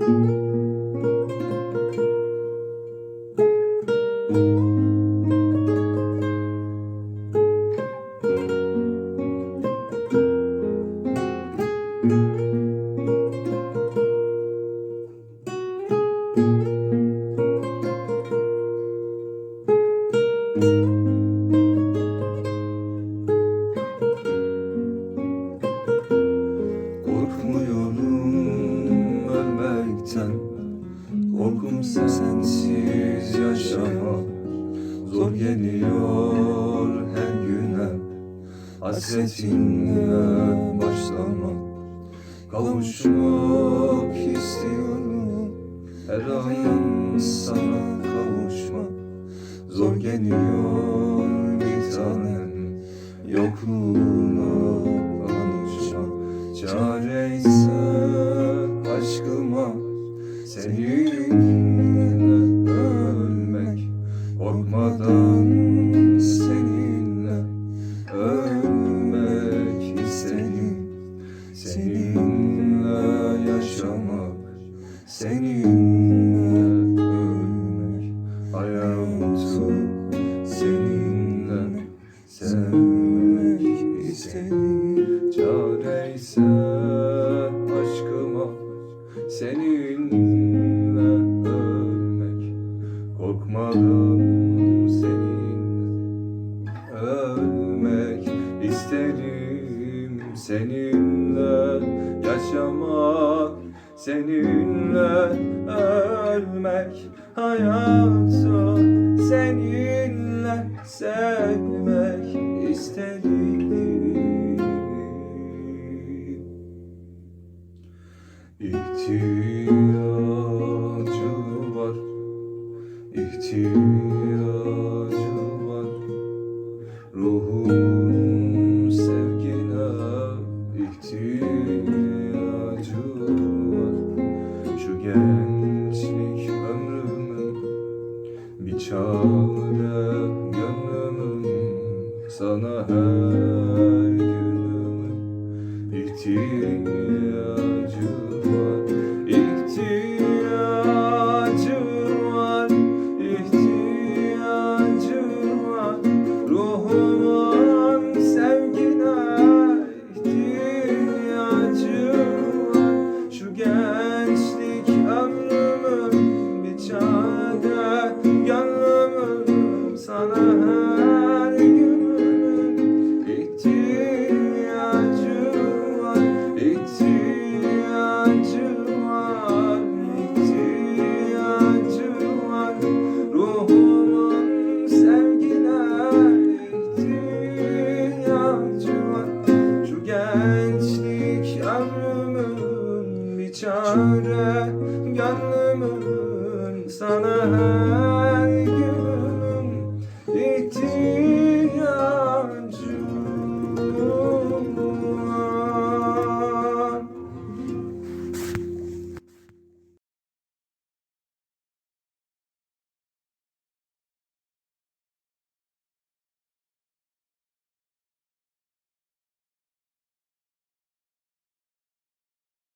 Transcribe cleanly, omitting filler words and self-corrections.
Korkmuyorum ölmekten, korkumsa sensiz yaşamak. Zor geliyor her güne, hasretinle başlamak. Kavuşmak istiyorum, her an sana kavuşmak. Zor geliyor bir tanem, yokluğuna alışmak. Çare ise aşkıma seninle ölmek, korkmadan seninle ölmek istedim. Seninle yaşamak, seninle ölmek, hayatı seninle sevmek istedim. Çare ise aşkıma seninle ölmek, korkmadan seninle ölmek isterim. Seninle yaşamak, seninle ölmek, hayatı seninle sevmek istedim. İhtiyacı var, ihtiyacı var. Ruhumun sevgine ihtiyacı var. Şu gençlik ömrümün bir çare gönlümün, sana her günümün ihtiyacı var. İhtiyacı var, ihtiyacı var. Ruhumun sevgine ihtiyacı var. Şu gençlik ömrümün bir çare gönlümün, sana her günümün ihtiyacı var. İhtiyacı var, ihtiyacı var. Ruhumun sevgine ihtiyacı var. Şu gençlik ömrümün bir çare gönlümün, sana